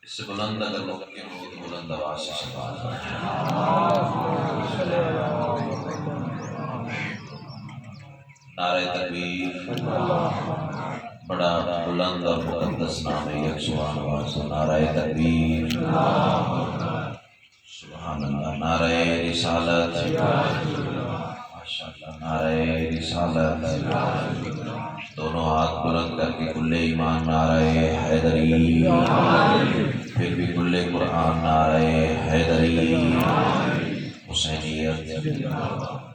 اس سے بلند اگر ممکن ہو تو بلند آواز سے سوال نعرہ تکبیر، بڑا بلند اور مقدس نام ہے یک سبحان اللہ، نعرہ تکبیر، سبحان اللہ، نعرہ رسالت، ماشاءاللہ، نعرہ رسالت، دونوں ہاتھ بلند کر کے کل ایمان نعرہ حیدری، پھر بھی کل قرآن نعرہ حیدری، حسینیت،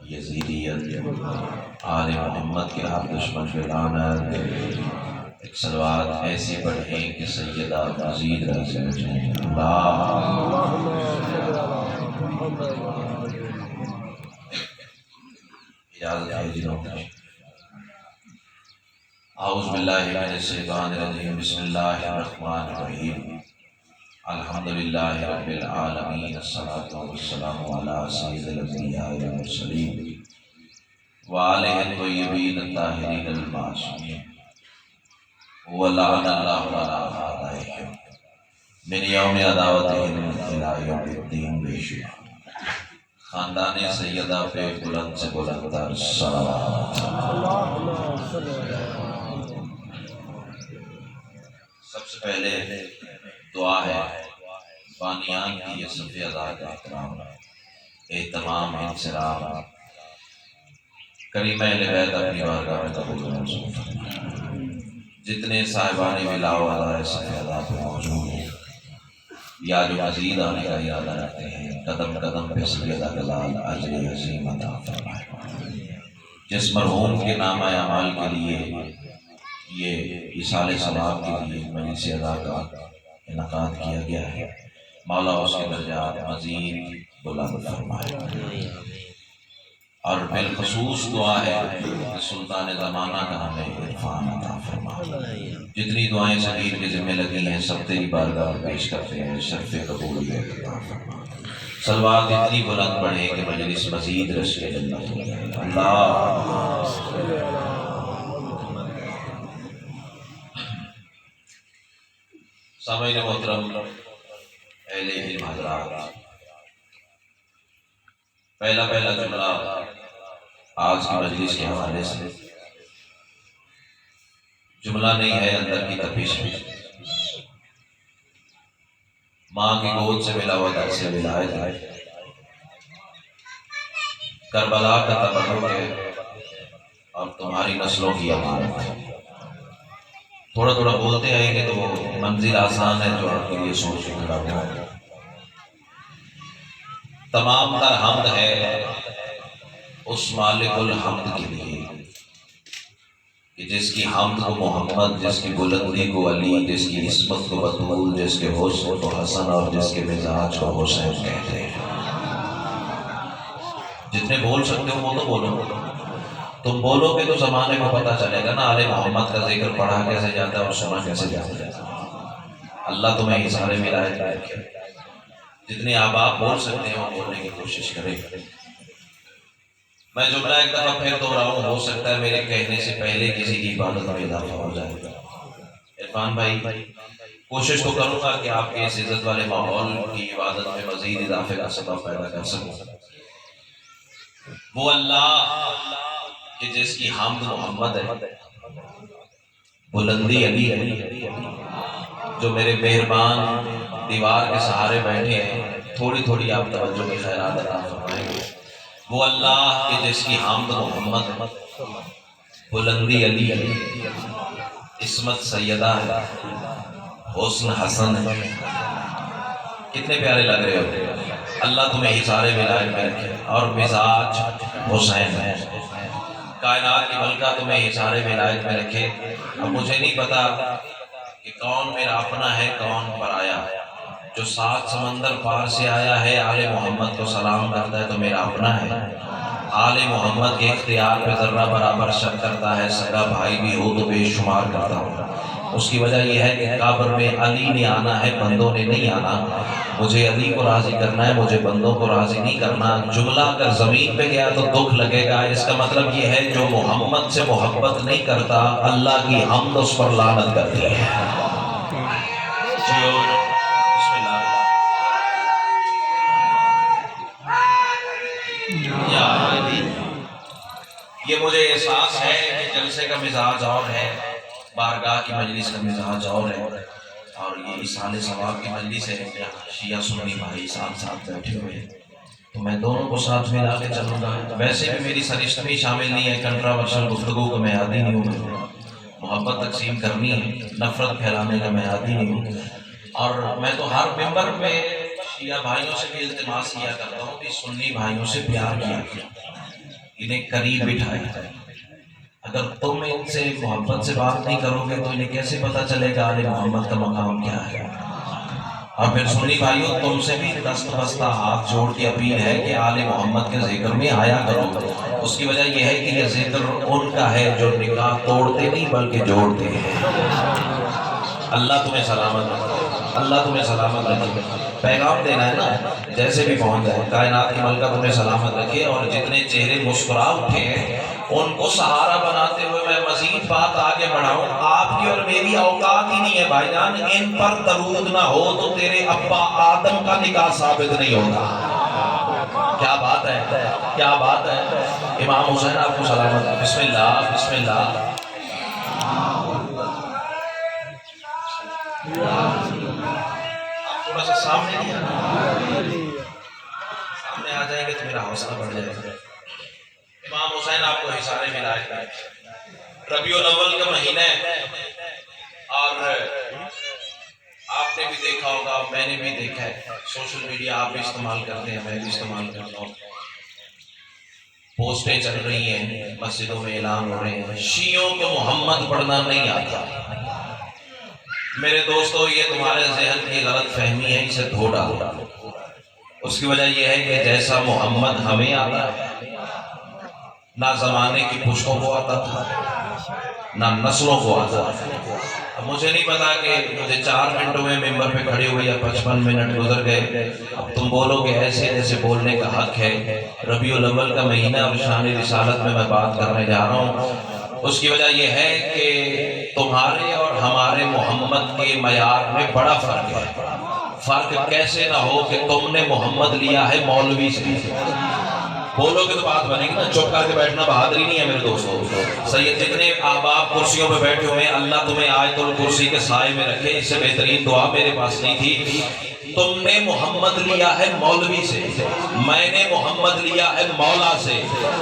یزیدیت، آل محمد کے ہر دشمن پہ لعنت۔ ایک صلوات ایسی پڑھیں کہ سیدہ مزید راضی ہو جائیں۔ اجازت ہے جنہوں نے اعوذ باللہ من الشیطان الرجیم، بسم اللہ الرحمن الرحیم، الحمدللہ رب العالمین، الصلاۃ والسلام علی سید الانبیاء والمرسلین وآلہ الطیبین الطاہرین المعصومین ولعن اللہ علی اعدائہم من یوم عداوتہم الی یوم الدین۔ بے شک خاندان سیدہ پہ بلند سے بلند تر صلوات۔ سب سے پہلے دعا ہے بانیان کی یہ صف ادا کا احترام، اہتمام، انصراف، کریم اہل بیت اپنی بارگاہ میں قبول منظور فرمائے۔ جتنے صاحبان ولا و عطا صف ادا پہ موجود ہیں یا جو مزید آنے کا ارادہ رکھتے ہیں، قدم قدم پہ سیدہ کا لال اجر عظیم عطا فرمائے۔ جس مرحوم کے نامہ اعمال کے لیے یہ ایصال ثواب کے لیے مجلس ادا کا انعقاد کیا گیا ہے، مولا اس کے درجات مزید بلند فرمائے۔ اور بالخصوص دعا ہے کہ سلطان زمانہ کا ہمیں عرفان عطا فرما۔ جتنی دعائیں صغیر کے ذمہ لگی ہیں سب تیری بارگاہ میں پیش کرتے ہیں، شرف قبولیت عطا فرما۔ صلوات اتنی بلند پڑھیں کہ مجلس مزید رش کے جنت ہو جائے۔ اللہ سامعین محترم، اہل علم حضرات، پہلا جملہ آج کی مجلس کے حوالے سے جملہ نہیں ہے، اندر کی تپش ہے۔ ماں کی گود سے ملا ہوا در سے ولایت ہے، کربلا کا تبرک ہے اور تمہاری نسلوں کی امانت ہے۔ تھوڑا تھوڑا بولتے آئیں گے تو وہ منزل آسان ہے جو آپ کے لیے سوچ کے کھڑا ہوا ہے۔ تمام تر حمد ہے اس مالک الحمد کے لیے کہ جس کی حمد کو محمد، جس کی بلندی کو علی، جس کی عصمت کو بطول، جس کے حسن کو حسن اور جس کے مزاج کو حسین کہتے ہیں۔ جتنے بول سکتے ہو وہ تو بولو، تم بولو گے تو زمانے کو پتہ چلے گا نا آل محمد کا ذکر پڑھا کیسے جاتا ہے اور سنا کیسے جاتا ہے۔ اللہ تمہیں اظہار ولایت رکھے۔ جتنے آپ بول سکتے ہیں وہ بولنے کی کوشش کریں۔ میں جملہ ایک دفعہ پھر دہراؤں، ہو سکتا ہے میرے کہنے سے پہلے کسی کی عبادت میں اضافہ ہو جائے۔ عرفان بھائی، کوشش تو کروں گا کہ آپ کے اس عزت والے ماحول کی عبادت میں مزید اضافے کا سبب پیدا کر سکوں۔ وہ اللہ کہ جس کی حمد محمد ہے، بلندی علی ہے، جو میرے مہربان دیوار کے سہارے بیٹھے ہیں، تھوڑی تھوڑی آپ توجہ کی خیرات عطا فرمائیں گے۔ وہ اللہ کہ جس کی حمد محمد ہے، بلندی علی ہے، عصمت سیدہ ہے، حسن حسن ہے۔ کتنے پیارے لگ رہے ہو۔ اللہ تمہیں اظہار ولایت میں رکھے اور مزاج حسین ہے۔ کائنات کی ملکہ تمہیں اظہار ولایت میں رکھے۔ اب مجھے نہیں پتا کہ کون میرا اپنا ہے کون پرایا، جو 7 سمندر پار سے آیا ہے آل محمد کو سلام کرتا ہے تو میرا اپنا ہے۔ آل محمد کے اختیار پہ ذرہ برابر شک کرتا ہے، سگا بھائی بھی ہو تو بے شمار کرتا ہوں۔ اس کی وجہ یہ ہے کہ قبر میں علی نے آنا ہے، بندوں نے نہیں آنا۔ مجھے علی کو راضی کرنا ہے، مجھے بندوں کو راضی نہیں کرنا۔ جملہ اگر زمین پہ گیا تو دکھ لگے گا، اس کا مطلب یہ ہے جو محمد سے محبت نہیں کرتا اللہ کی حمد اس پر لعنت کرتی ہے۔ بسم اللہ۔ یا علی، یہ مجھے احساس ہے کہ جلسے کا مزاج اور ہے، بارگاہ کی مجلس کا مزاج اور ہے، اور یہ اصحال ثواب کی مجلس ہے، شیعہ سنی بھائی ساتھ ساتھ بیٹھے ہوئے ہیں، تو میں دونوں کو ساتھ ملا کے چلوں گا۔ ویسے بھی میری سرشتمی شامل نہیں ہے، کنٹراورشل گفتگو کو میں عادی نہیں ہوں، محبت تقسیم کرنی ہے، نفرت پھیلانے کا میں عادی نہیں ہوں، اور میں تو ہر ممبر پہ شیعہ بھائیوں سے بھی التماس کیا کرتا ہوں کہ سنی بھائیوں سے پیار کیا، انہیں قریب بٹھایا۔ اگر تم ان سے محبت سے بات نہیں کرو گے تو انہیں کیسے پتا چلے گا آل محمد کا مقام کیا ہے؟ اور پھر سنی بھائیوں، تم سے بھی دست بستہ ہاتھ جوڑ کے اپیل ہے کہ آل محمد کے ذکر میں آیا کرو۔ اس کی وجہ یہ ہے کہ یہ ذکر ان کا ہے جو نکاح توڑتے نہیں بلکہ جوڑتے ہیں۔ اللہ تمہیں سلامت رکھے، اللہ تمہیں سلامت رکھے۔ پیغام دینا ہے نا، جیسے بھی پہنچ جائے، کائنات کی ملکہ تمہیں سلامت رکھے، اور جتنے چہرے مسکرا اٹھے ہیں ان کو سہارا بناتے ہوئے میں مزید بات آگے بڑھاؤں۔ آپ کی اور میری اوقات ہی نہیں ہے بھائی جان، ان پر درود نہ ہو تو تیرے ابا آدم کا نکاح ثابت نہیں ہوگا۔ کیا بات ہے، کیا بات ہے۔ امام حسین آپ کو سلامت۔ بسم اللہ، بسم اللہ۔ آپ تھوڑا سا سامنے نہیں آنا، سامنے آ جائیں گے تو میرا حوصلہ بڑھ جائے گا۔ امام حسین آپ کو حصار ولایت ہے، ربیع الاول کا مہینہ ہے، اور آپ نے بھی دیکھا ہوگا، میں نے بھی دیکھا ہے، سوشل میڈیا آپ بھی استعمال کرتے ہیں، میں بھی استعمال کرتا ہوں، پوسٹیں چل رہی ہیں، مسجدوں میں اعلان ہو رہے ہیں، شیعوں کو محمد پڑھنا نہیں آتا۔ میرے دوستو، یہ تمہارے ذہن کی غلط فہمی ہے، اسے دھو ڈالو۔ اس کی وجہ یہ ہے کہ جیسا محمد ہمیں آتا ہے، نہ زمانے کی پشتوں کو آتا تھا، نہ نسلوں کو آتا تھا۔ اب مجھے نہیں پتا کہ مجھے 4 منٹ ہوئے ممبر پہ کھڑے ہوئے یا 55 منٹ گزر گئے، اب تم بولو کہ ایسے ایسے بولنے کا حق ہے۔ ربیع الاول کا مہینہ اور شان رسالت میں بات کرنے جا رہا ہوں۔ اس کی وجہ یہ ہے کہ تمہارے اور ہمارے محمد کے معیار میں بڑا فرق ہے۔ فرق کیسے نہ ہو کہ تم نے محمد لیا ہے مولوی سے، بولو کہ تو بات بنے گی نا، چپ کر کے بیٹھنا بہادری نہیں ہے میرے دوستو۔ سید جتنے احباب کرسیوں پہ بیٹھے ہوئے ہیں، اللہ تمہیں آیت الکرسی کے سائے میں رکھے، اس سے بہترین دعا میرے پاس نہیں تھی۔ تم نے محمد لیا ہے مولوی سے، میں نے محمد لیا ہے مولا سے۔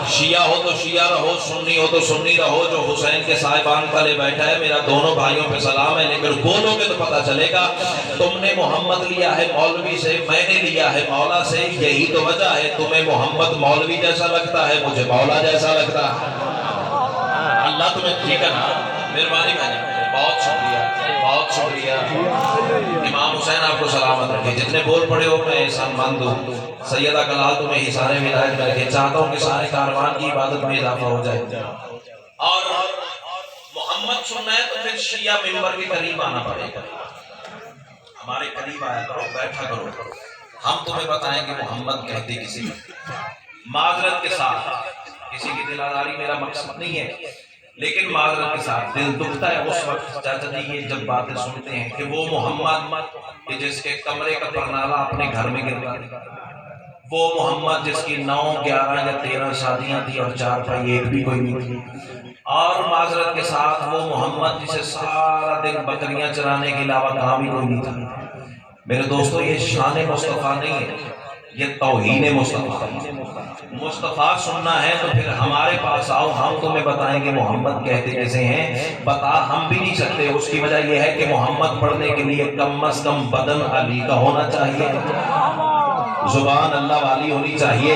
شیعہ ہو تو شیعہ رہو، سنی ہو تو سنی رہو، جو حسین کے سائبان تلے بیٹھا ہے، میرا دونوں بھائیوں پہ سلام ہے، لیکن بولو گے تو پتہ چلے گا۔ تم نے محمد لیا ہے مولوی سے، میں نے لیا ہے مولا سے، یہی تو وجہ ہے تمہیں محمد مولوی جیسا لگتا ہے، مجھے مولا جیسا لگتا ہے۔ اللہ تمہیں ٹھیک ہے نا، مہربانی بھائی، بہت شکریہ، بہت شکریہ۔ امام حسین آپ کو سلامت رکھے، جتنے بول پڑے ہو میں احسان مند ہوں۔ سیدہ کلال تمہیں حصار ولایت میں رکھے، چاہتا ہوں کہ سارے کاروان کی عبادت میں اضافہ ہو جائے۔ اور محمد سننا ہے تو پھر شیعہ ممبر کے قریب آنا پڑے گا، ہمارے قریب آیا کرو، بیٹھا کرو، ہم تمہیں بتائیں کہ محمد کہتے کسی معذرت کے ساتھ، کسی کی دل آزاری میرا مقصد نہیں ہے، لیکن معذرت کے ساتھ دل دکھتا ہے اس وقت چاچا جی یہ جب باتیں سنتے ہیں کہ وہ محمد کہ جس کے کمرے کا پرنالہ اپنے گھر میں گرتا تھا، وہ محمد جس کی 9، 11 یا 13 شادیاں تھی اور 4 بھائی ایک بھی کوئی نہیں تھی، اور معذرت کے ساتھ وہ محمد جسے سارا دن بکریاں چرانے کے علاوہ کام ہی کوئی نہیں تھا۔ میرے دوستو، یہ شان مصطفیٰ نہیں ہے، یہ توہین مصطفیٰ۔ مصطفیٰ سننا ہے تو پھر ہمارے پاس آؤ، ہم تمہیں بتائیں گے محمد کہتے کیسے ہیں، بتا ہم بھی نہیں سکتے۔ اس کی وجہ یہ ہے کہ محمد پڑھنے کے لیے کم از کم بدن علی کا ہونا چاہیے، زبان اللہ والی ہونی چاہیے،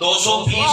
220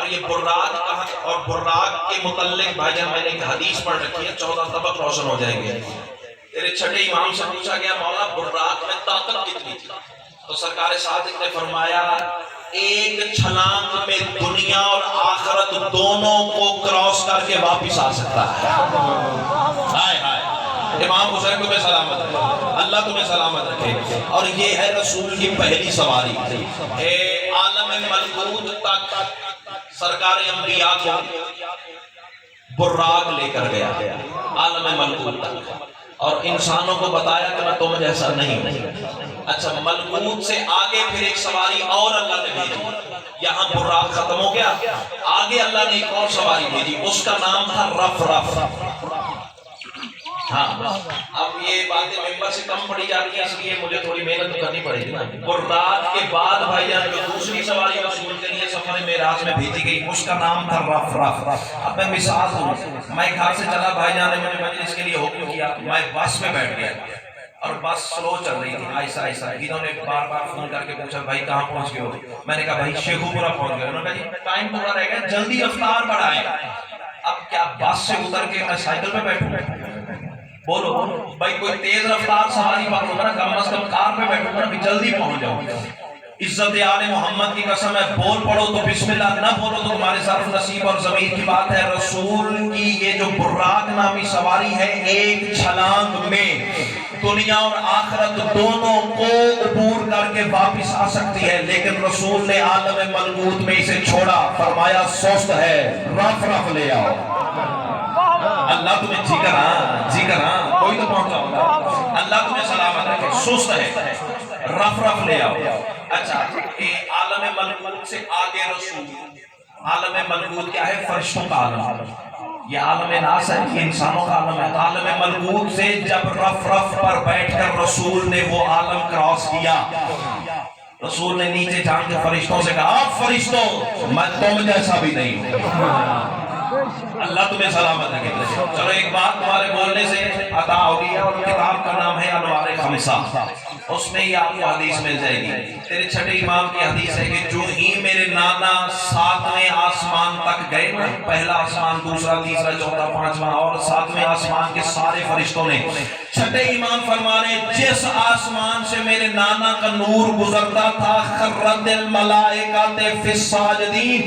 اور یہ براق کہاں، اور براق کے متعلق بھائی جان میں نے ایک حدیث پڑھ رکھی ہے، 14 طبق روشن ہو جائیں گے۔ تیرے چھٹے امام سے پوچھا گیا مولا براق میں طاقت کتنی تھی؟ تو سرکار صادق نے فرمایا ایک چھلانگ میں دنیا اور آخرت دونوں کو کراس کر کے واپس آ سکتا ہے۔ ہائے ہائے، امام حسین تمہیں سلامت رکھے، اللہ تمہیں سلامت رکھے۔ اور یہ ہے رسول کی پہلی سواری، عالم ملکوت تک سرکار انبیاء کو براق لے کر گیا عالم ملکوت تک، اور انسانوں کو بتایا کہ میں تم جیسا نہیں ہوں۔ اچھا، ملکوت سے آگے پھر ایک سواری اور اللہ نے بھیجی، یہاں براق ختم ہو گیا، آگے اللہ نے ایک اور سواری بھیجی، اس کا نام تھا رف رف۔ ہاں، اب یہ باتیں ممبر سے کم پڑی جاتی ہیں، اس لیے مجھے تھوڑی محنت کرنی پڑے گی نا۔ براق کے بعد بھائی جان جو دوسری سواری رسول کے لیے سفر معراج میں بھیجی گئی، اس کا نام تھا رف رف۔ اب میں مثال دوں، میں گھر سے چلا، بھائی جان نے مجھے مجلس کے لیے حکم کیا، میں بس میں بیٹھ گیا اور بس سلو چل رہی تھی، آہستہ آہستہ۔ انہوں نے بار بار فون کر کے پوچھا بھائی کہاں پہنچ گئے ہو؟ میں نے کہا بھائی شیخو پورا پہنچ گئے۔ انہوں نے کہا جی ٹائم پورا رہ گیا، جلدی رفتار بڑھائیں۔ اب کیا بس سے اتر کے میں سائیکل پہ بیٹھوں؟ بولو بھائی، کوئی تیز رفتار سواری پکڑوں گا نا، کم از کم کار پہ بیٹھوں گا نا، جلدی پہنچ جاؤں۔ عزت آل محمد کی قسم ہے، بول پڑھو تو بسم اللہ، نہ بولو تو تمہارے صرف نصیب اور ضمیر کی بات ہے۔ رسول کی یہ جو براق نامی سواری ہے، ایک چھلانگ میں دنیا اور آخرت دونوں کو عبور کر کے واپس آ سکتی ہے، لیکن رسول نے عالم ملکوت میں اسے چھوڑا، فرمایا سست ہے، رف رف لے آؤ۔ اللہ تمہیں جی کر کوئی تو پہنچا ہوگا، اللہ تمہیں سلامت رکھے، سست ہے، رف رف لے آؤ۔ اچھا، عالم ملکوت سے آگے رسول، عالم ملکوت کیا ہے؟ فرشتوں کا عالم، یہ عالم ناس ہے، یہ انسانوں کا عالم ہے۔ عالم ملکوت سے جب رف رف پر بیٹھ کر رسول نے وہ عالم کراس کیا، رسول نے نیچے جان کے فرشتوں سے کہا آپ فرشتوں، میں تم جیسا بھی نہیں ہوں، اللہ تمہیں سلامت رکھے۔ چلو ایک بات تمہارے بولنے سے عطا ہوگی، اور کتاب کا نام ہے انوار خمسہ، اس میں یہ آپ کو حدیث مل جائے گی۔ تیرے چھٹے امام کی حدیث ہے کہ جو ہی میرے نانا 7ویں آسمان تک گئے، پہلا آسمان، دوسرا، تیسرا، چوتھا، پانچواں، اور 7ویں آسمان کے سارے فرشتوں نے، چھٹے امام فرمانے جس آسمان سے میرے نانا کا نور گزرتا تھا، خرت الملائکۃ فی الساجدین،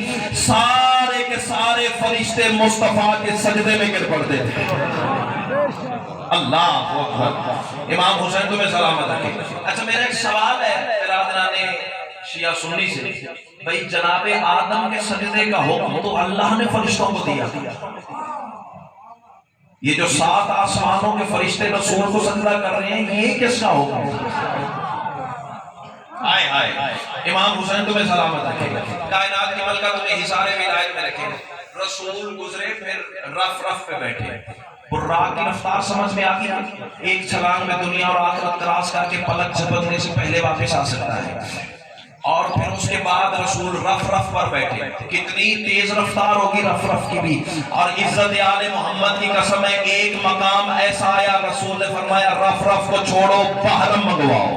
سارے کے سارے فرشتے مصطفیٰ کے سجدے میں گر پڑتے تھے۔ اللہ اکبر، امام حسین تمہیں سلامت رکھے۔ اچھا، میرا ایک سوال ہے برادران شیعہ سنی سے، بھئی جناب آدم کے سجدے کا حکم تو اللہ نے فرشتوں کو دیا، یہ جو 7 آسمانوں کے فرشتے رسول کو سجدہ کر رہے ہیں، یہ کس کا حکم؟ آئے آئے، امام حسین تمہیں سلامت رکھے، کائنات کی ملکہ تمہیں حصار ولایت میں رکھے۔ رسول گزرے، پھر رف رف پہ بیٹھے، براق کی رفتار سمجھ میں آتی ہے، ایک چھلانگ میں دنیا اور آخرت کراس کر کے پلک جھپکنے سے پہلے واپس آ سکتا ہے، اور پھر اس کے بعد رسول رف رف پر بیٹھے، کتنی تیز رفتار ہوگی رف رف کی بھی، اور عزت آل محمد کی قسم ہے ایک مقام ایسا آیا، رسول نے فرمایا رف رف کو چھوڑو، بحرم منگواؤ۔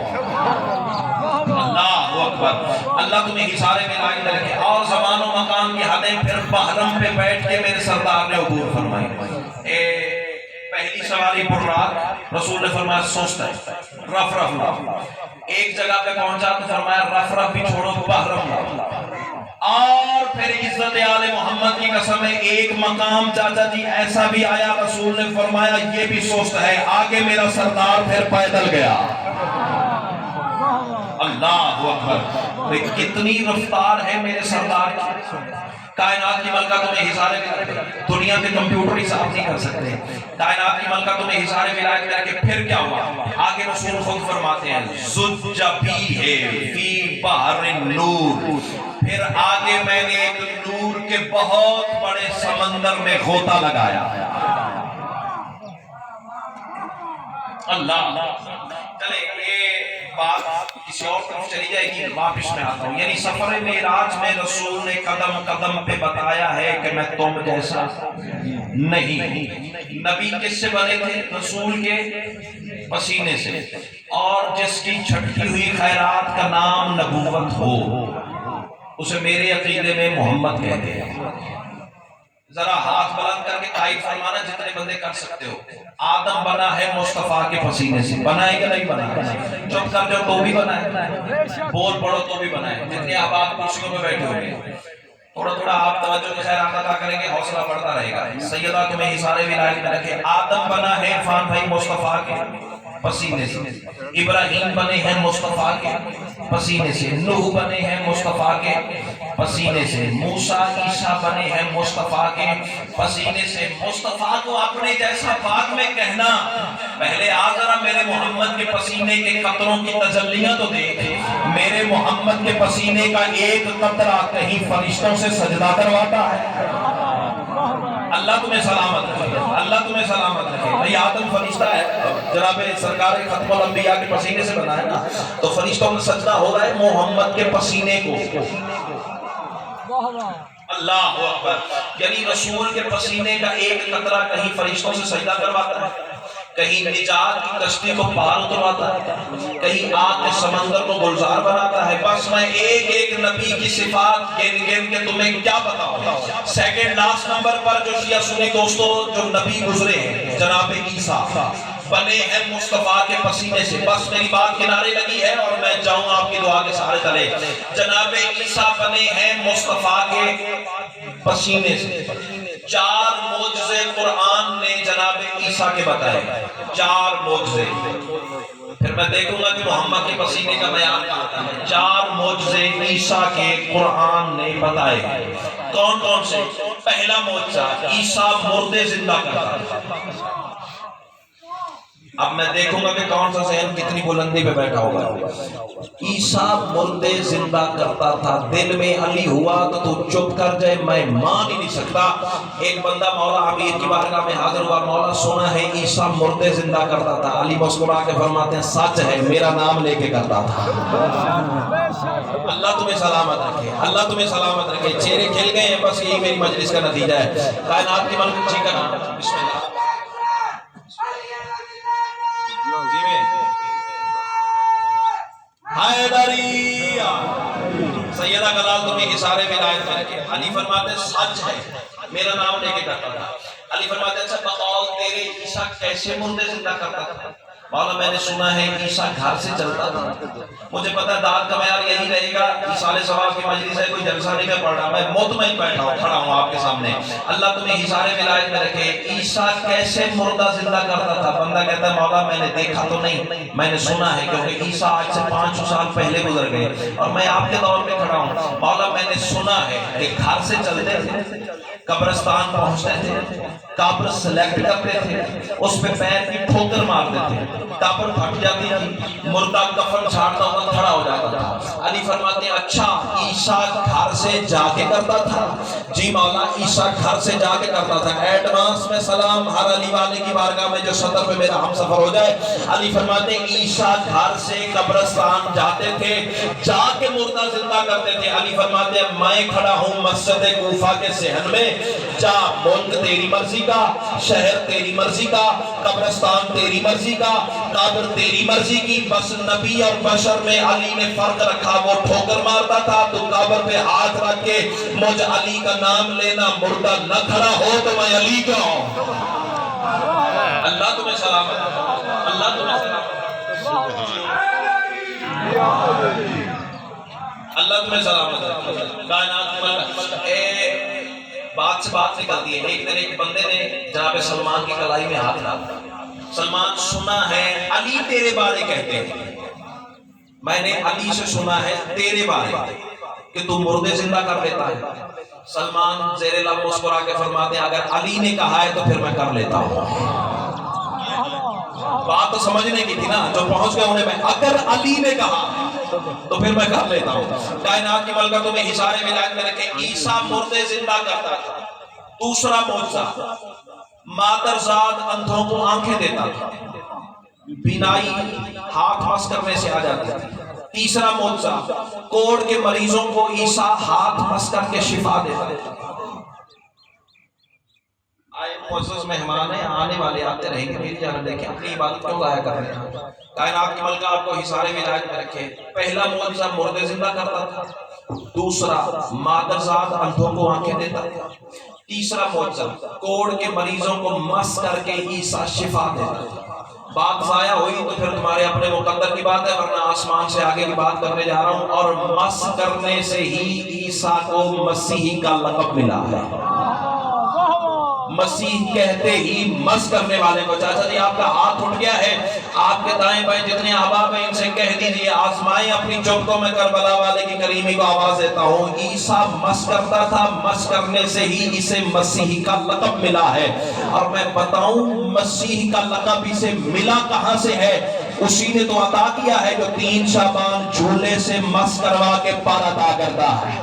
اللہ اکبر، اللہ تمہیں حصار ولایت میں رکھے، اور زمان و مکان کی حدیں، پھر بحرم پہ بیٹھ کے میرے سردار نے عبور فرمائی۔ پہلی سواری براق، رسول نے فرمایا سست ہے، رف رف، ایک جگہ پہ پہنچا تو فرمایا رف رف بھی چھوڑو، بحرم لاؤ۔ اور پھر عزت آل محمد کی قسم ہے ایک مقام چاچا جی ایسا بھی آیا، رسول نے فرمایا یہ بھی سست ہے، آگے میرا سردار پھر پیدل گیا۔ اللہ اکبر، کتنی رفتار ہے میرے سردار کی، کائنات کی ملکہ تمہیں حصار ولایت، دنیا کے کمپیوٹر حساب نہیں کر سکتے، کائنات کی ملکہ تمہیں حصار ولایت میں رکھے۔ پھر کیا ہوا؟ آگے رسول خود فرماتے ہیں زج بیہ فی بحر النور، پھر آگے میں نے ایک نور کے بہت بڑے سمندر میں غوطہ لگایا۔ اللہ، چلے یہ بات کسی اور طرف چلی جائے گی، واپس میں آتا ہوں۔ یعنی سفر معراج میں رسول نے قدم قدم پہ بتایا ہے کہ میں تم جیسا نہیں۔ نبی کس سے بنے تھے؟ رسول کے پسینے سے، اور جس کی چھٹی ہوئی خیرات کا نام نبوت ہو، اسے میرے عقیدے میں محمد کہتے ہیں. ذرا ہاتھ بلند کر کے تائید فرمانا جتنے بندے کر سکتے ہو. آدم بنا ہے مصطفیٰ کے پسینے سے. بنا ہے کہ نہیں بنا؟ چپ کر جاؤ تو بھی بنا ہے, بول پڑو تو بھی بنا ہے. جتنے آپ کرسیوں میں بیٹھے ہوئے تھوڑا تھوڑا آپ توجہ کے خیر عطا کریں گے, حوصلہ بڑھتا رہے گا. سیدہ تمہیں حصار ولایت میں رکھے. آدم بنا ہے عرفان بھائی مصطفیٰ کے پسینے سے, ابراہیم بنے ہیں مصطفیٰ کے پسینے سے, نوح بنے ہیں مصطفیٰ کے پسینے سے, موسیٰ عیسیٰ بنے ہیں مصطفیٰ کے پسینے سے. مصطفیٰ کو اپنے جیسا پاک میں کہنا, پہلے آ ذرا میرے محمد کے پسینے کے قطروں کی تجلیاں تو دیکھ. میرے محمد کے پسینے کا ایک قطرہ کہیں فرشتوں سے سجدہ کرواتا ہے. اللہ تمہیں سلامت رکھے, اللہ تمہیں سلامت رکھے. بھئی آدم فرشتہ ہے, جناب سرکار ختم الانبیاء کے پسینے سے بنا ہے نا, تو فرشتوں میں سجدہ ہو رہا ہے محمد کے پسینے کو. اللہ اکبر. یعنی رسول کے پسینے کا ایک قطرہ کہیں فرشتوں سے سجدہ کرواتا ہے, کہیں نجات کی کشتی کو پار اترواتا ہے, کہیں آگ کے سمندر کو گلزار بناتا ہے. بس میں ایک ایک نبی کی صفات گن گن کے تمہیں کیا بتاؤں. سیکنڈ لاسٹ نمبر پر جو شیعہ سنی دوستو جو نبی گزرے ہیں جناب عیسیٰ بنے ہیں مصطفیٰ کے پسینے سے. بس میری بات کنارے لگی ہے اور میں جاؤں آپ کی دعا کے سہارے تلے. جناب عیسیٰ بنے ہیں مصطفیٰ کے پسینے سے. 4 معجزے قرآن نے جناب عیسیٰ کے بتائے, 4 معجزے. پھر میں دیکھوں گا کہ محمد کے پسینے کا بیان کرتا ہے. 4 معجزے عیسیٰ کے قرآن نے بتائے. کون کون سے؟ پہلا معجزہ عیسیٰ مردے زندہ کرتا. اب میں دیکھوں گا کہ کون سا ذہن کتنی بلندی پہ بیٹھا ہوگا. عیسیٰ مردے زندہ کرتا تھا. دل میں علی ہوا تو چپ کر جائے, میں مان ہی نہیں سکتا. ایک بندہ مولا امیر کی بارگاہ میں حاضر ہوا, مولا سنا ہے عیسیٰ مردے زندہ کرتا تھا. علی مسکرا کے فرماتے ہیں سچ ہے, میرا نام لے کے کرتا تھا. اللہ تمہیں سلامت رکھے, اللہ تمہیں سلامت رکھے. چہرے کھل گئے ہیں, بس یہی میری مجلس کا نتیجہ ہے. کائنات کی ملک جی کا نام بسم اللہ. حیدریہ سیدہ کلال تمہیں حصار ولایت میں رکھے. علی فرماتے سچ ہے, میرا نام لے کے کرتا تھا. علی فرماتے اچھا بتاؤ تیرے عیسیٰ کیسے مردے زندہ کرتا تھا؟ مولا میں نے سنا ہے عیسیٰ گھر سے چلتا تھا. مجھے پتہ ہے داد کا معیار یہی رہے گا. حصار ثواب کی مجلس ہے, کوئی جلسہ نہیں میں پڑھ رہا, میں مطمئن بیٹھا ہوں, کھڑا ہوں آپ کے سامنے. اللہ تمہیں حصار ولایت میں رکھے. عیسیٰ کیسے مردہ زندہ کرتا تھا؟ بندہ کہتا ہے مولا میں نے دیکھا تو نہیں, میں نے سنا ہے, کیونکہ عیسیٰ آج سے 500 سال پہلے گزر گئے اور میں آپ کے دور میں کھڑا ہوں. مولا میں نے سنا ہے کہ گھر سے چلتے تھے, قبرستان پہنچتے تھے, قبر سلیکٹ کرتے تھے, اس پہ پیر کی ٹھوکر مارتے تھے, قبر پھٹ جاتی تھی, مردہ کفن چھاڑتا ہوا کھڑا ہو جاتا تھا. علی فرماتے ہیں اچھا عیسیٰ گھر سے جا کے کرتا تھا؟ جی مولا عیسیٰ گھر سے جا کے کرتا تھا. ایڈوانس میں سلام ہر علی والے کی بارگاہ میں جو صدر پہ میرا ہم سفر ہو جائے. علی فرماتے ہیں عیسیٰ گھر سے قبرستان جاتے تھے, جا کے مردہ زندہ کرتے تھے. علی فرماتے ہیں میں کھڑا ہوں مسجد کوفہ کے صحن میں, جا ملک تیری مرضی کا, شہر تیری مرضی کا, قبرستان تیری مرضی کا, قبر تیری مرضی کی. بس نبی اور بشر میں علی نے فرق رکھا, وہ ٹھوکر مارتا تھا تو قبر پہ ہاتھ رکھ کے مجھ علی کا نام لینا, مردہ نہ کھڑا ہو تو میں علی کا ہوں. اللہ تمہیں سلامت, اللہ تمہیں سلامت, اللہ تمہیں سلامت. بات سے بات نکلتی ہے. ایک دن ایک بندے نے جناب سلمان کی کلائی میں ہاتھ ڈالا. سلمان سنا ہے علی تیرے بارے کہتے ہیں, میں نے علی سے سنا ہے تیرے بارے کہ تو مردے زندہ کر لیتا ہے. سلمان زیر لب مسکرا کے فرماتے ہیں اگر علی نے کہا ہے تو پھر میں کر لیتا ہوں. بات تو سمجھنے کی تھی نا, جو پہنچ گئے انہیں, میں اگر علی نے کہا تو پھر میں کر لیتا ہوں. کائنات کی ملکہ تمہیں حصار ولایت میں رکھے. عیسیٰ مردے زندہ کرتا تھا. دوسرا معجزہ مادرزاد اندھوں کو آنکھیں دیتا تھا, بینائی ہاتھ مس کرنے سے آ جاتی تھی. تیسرا معجزہ کوڑ کے مریضوں کو عیسیٰ ہاتھ مس کر کے شفا دیتا تھا. آئے معزز مہمان ہیں, آنے والے آتے رہیں گے, میری جانب دیکھیں اپنی عبادت کیوں ضائع کر رہے ہیں. کائنات کی ملکہ آپ کو حصار ولایت میں رکھے. پہلا معجزہ مردے زندہ کرتا تھا, دوسرا مادرزاد اندھوں کو آنکھیں دیتا تھا، تیسرا معجزہ کوڑ کے مریضوں کو مس کر کے عیسیٰ شفا دیتا تھا۔ بات ضائع ہوئی تو پھر تمہارے اپنے مقدر کی بات ہے، ورنہ آسمان سے آگے کی بات کرنے جا رہا ہوں۔ اور مس کرنے سے ہی عیسیٰ کو مسیحی کا لقب ملا ہے۔ مسیح کہتے ہی مس کرنے والے کو، چاچا جی آپ کا ہاتھ اٹھ گیا ہے، آپ کے دائیں بائیں جتنے احباب ہیں ان سے کہہ دیجئے آزمائیں اپنی چوکوں میں، کربلا والے کی کریمی کو آواز دیتا ہوں۔ عیسیٰ مس کرتا تھا، مس کرنے سے ہی اسے مسیح کا لقب ملا ہے۔ اور میں بتاؤں مسیح کا لقب اسے ملا کہاں سے ہے؟ اسی نے تو عطا کیا ہے جو 3 شعبان جھولے سے مس کروا کے پار عطا کرتا ہے۔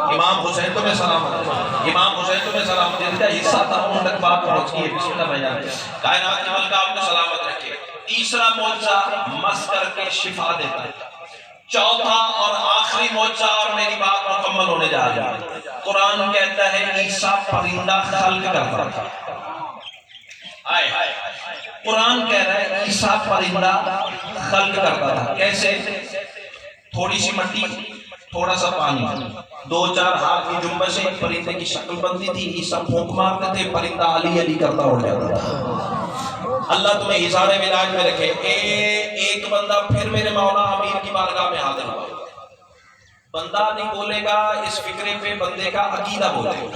امام حسین تمہیں سلامت، امام حسین تمہیں سلامت، جن کا حصہ تھا ان تک بات پہنچ گئی ہے۔ بسم اللہ بھائی جان، کائنات کی ملکہ آپ کو سلامت رکھے۔ تیسرا معجزہ مس کر کے شفا دیتا ہے۔ چوتھا اور آخری معجزہ، اور میری بات مکمل ہونے جا رہی ہے، قرآن کہتا ہے عیسیٰ پرندہ خلق کرتا تھا۔ قرآن کہہ رہا ہے عیسیٰ پرندہ خلق کرتا تھا۔ کیسے؟ تھوڑی سی مٹی، تھوڑا سا پانی، 2-4 ہاتھ کی جنبش سے ایک پرندے کی شکل بنتی تھی، عیسیٰ پھونک مارتے تھے، پرندہ علی علی کرتا اڑ جاتا تھا۔ اللہ تمہیں حصار ملاج میں رکھے۔ ایک بندہ پھر میرے مولا امیر کی بارگاہ میں حاضر ہوا۔ بندہ نہیں بولے گا اس فکرے پہ، بندے کا عقیدہ بولے گا۔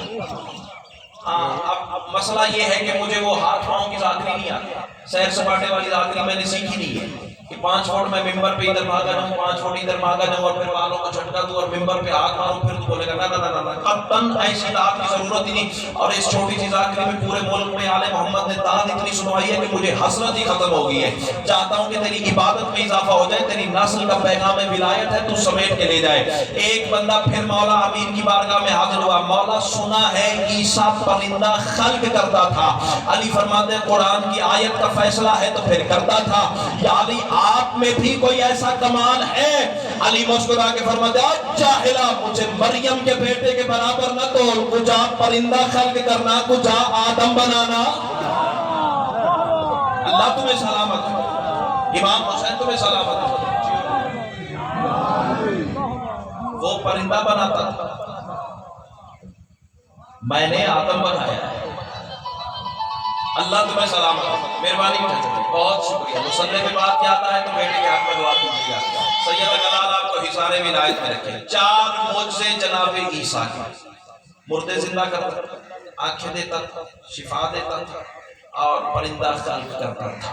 اب مسئلہ یہ ہے کہ مجھے وہ ہاتھ پاؤں کی ذاکری نہیں آتی، سیر سپاٹے والی ذاکری میں نے سیکھی نہیں ہے کہ 5 فٹ میں ممبر پہ ادھر بھاگا جاؤں، 5 فٹ ادھر بھاگا جاؤں اور پھر بالوں کو جھٹکا دوں اور ممبر پہ ہاتھ ماروں، پھر تو بولے گا نا قطعاً ایسی دعات کی ضرورت ہی نہیں۔ اور اس چھوٹی سی ذاکری میں پورے ملک میں آل محمد نے دعات اتنی سنوائی ہے کہ مجھے حسرت ہی ختم ہو گئی ہے۔ چاہتا ہوں کہ تیری عبادت میں اضافہ ہو جائے، تیری نسل کا پیغام ولایت ہے تو سمیٹ کے لے جائے۔ ایک بندہ پھر مولا امین کی بارگاہ میں حاضر ہوا۔ مولا سنا ہے عیسیٰ پرندہ خلق کرتا تھا۔ علی فرماتے ہیں قرآن کی آیت کا فیصلہ ہے تو پھر کرتا تھا۔ یا علی آپ میں بھی کوئی ایسا کمال ہے؟ علی مسکرا کے فرماتے ہیں جاہلا، مجھے مریم کے بیٹے کے برابر نہ تول، کجا پرندہ خلق کرنا، کجا آدم بنانا۔ اللہ تمہیں سلامت ہے، امام حسین تمہیں سلامت ہے۔ وہ پرندہ بناتا تھا، میں نے آدم بنایا ہے۔ اللہ تمہیں سلامت ہے، مہربانی کریں، بہت شکریہ۔ مصلی کے بعد کیا آتا ہے تو بیٹے کے ہاتھ میں دعا کیجیے گا۔ سید جلال آپ کو حصار ولایت میں رکھے۔ 4 معجزے جناب عیسیٰ کے، مردے زندہ کرتا تھا، آنکھیں دیتا تھا، شفا دیتا تھا اور پرندہ خلق کرتا تھا۔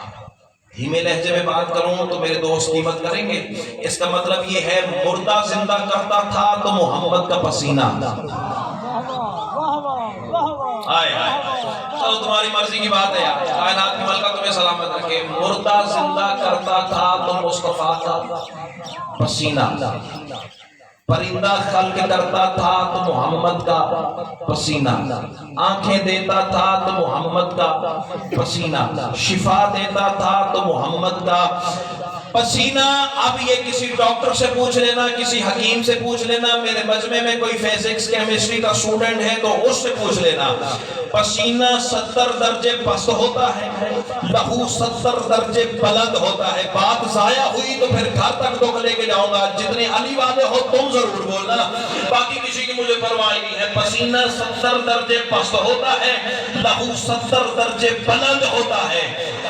دھیمے لہجے میں بات کروں تو میرے دوست قیمت کریں گے، اس کا مطلب یہ ہے مردہ زندہ کرتا تھا تو محمد کا پسینہ، آئے چلو تمہاری مرضی کی بات ہے یار، کائنات کی ملکہ تمہیں سلامت رکھے۔ مردہ زندہ کرتا تھا تو مصطفیٰ کا پسینہ، پرندہ خلق کرتا تھا تو محمد کا پسینہ، آنکھیں دیتا تھا تو محمد کا پسینہ، شفا دیتا تھا تو محمد کا پسینہ۔ اب یہ کسی ڈاکٹر سے پوچھ لینا، کسی حکیم سے پوچھ لینا، میرے مجمع میں کوئی فزکس کیمسٹری کا اسٹوڈنٹ ہے تو اس سے پوچھ لینا۔ پسینہ 70 درجے پست ہوتا ہے، لہو 70 درجے بلند ہوتا ہے۔ بات ضائع ہوئی تو پھر گھر تک دکھ لے کے جاؤں گا، جتنے علی والے ہو تم ضرور بولنا، باقی کسی کی مجھے پرواہ نہیں ہے۔ پسینہ 70 درجے پست ہوتا ہے، لہو 70 درجے بلند ہوتا ہے۔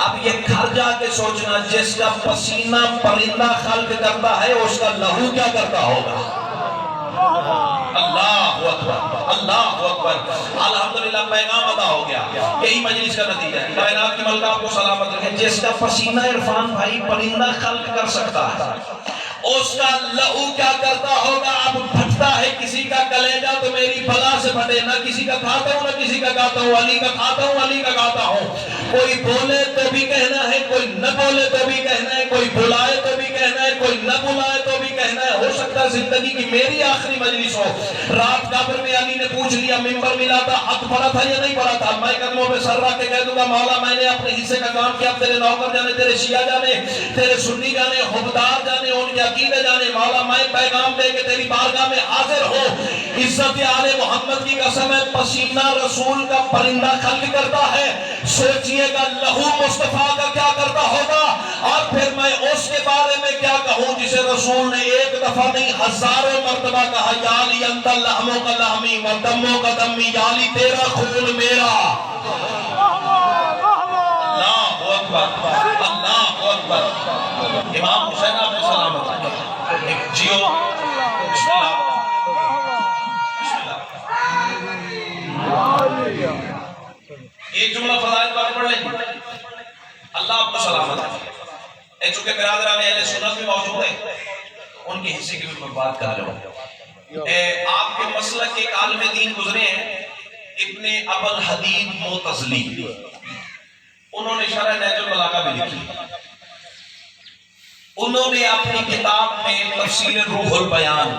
اب یہ گھر جا کے سوچنا، جس کا پسینہ پرندہ خلق کرتا ہے اس کا لہو کیا کرتا ہوگا؟ اللہ اکبر، اللہ اکبر، الحمدللہ پیغام ادا ہو گیا۔ یہی مجلس کا نتیجہ ہے۔ کائنات کی ملکہ آپ کو سلامت رکھے، جس کا پسینہ عرفان بھائی پرندہ خلق کر سکتا ہے اس کا لہو کیا کرتا ہوگا؟ اب پھٹتا ہے کسی کا کلیجہ تو میری بلا سے پھٹے، نہ کسی کا کھاتا ہوں نہ کسی کا گاتا ہوں، علی کا کھاتا ہوں علی کا گاتا ہوں۔ کوئی بولے تو بھی کہنا ہے، کوئی نہ بولے تو بھی کہنا ہے، کوئی بلائے تو بھی کہنا ہے، کوئی نہ بلائے تو بھی کہنا ہے۔ ہو سکتا ہے زندگی کی میری آخری مجلس ہو۔ رات قبر میں علی نے پوچھ لیا ممبر ملا تھا، حق پڑا تھا یا نہیں پڑا تھا؟ میں قدموں پہ سر رکھ کے کہہ دوں گا مولا میں نے اپنے حصے کا کام کیا، تیرے نوکر جانے، تیرے شیعہ جانے، تیرے سنی جانے، حبدار جانے، ان کے عقیدے جانے، مولا میں پیغام دے کے تیری بارگاہ میں حاضر ہو۔ عزت آل محمد کی قسم ہے، پسینہ رسول کا پرندہ خلق کرتا ہے، سوچئے گا لہو مصطفیٰ کا کیا کرتا ہوگا۔ اور پھر میں اس کے بارے میں کیا کہوں جسے رسول نے 1 دفعہ نہیں ہزاروں مرتبہ کہا یا علی انت لحموں کا لحمی و دموں کا دمی، یا علی تیرا خون میرا۔ اللہ اکبر، اللہ اکبر۔ امام حسین آپ کو سلامت رکھے۔ جیو بسم اللہ، ایک جملہ فضائل پر پڑھ لیں۔ اللہ آپ کو سلامت ہے۔ چونکہ برادران اہل سنت بھی موجود ہیں، ان کے حصے کی بھی میں بات کر رہا ہوں۔ آپ کے مسلک کے ایک عالم دین گزرے ہیں ابن ابو الحدید معتزلی، انہوں نے شرح نہج البلاغہ بھی لکھی۔ انہوں نے اپنی کتاب میں تفسیر روح البیان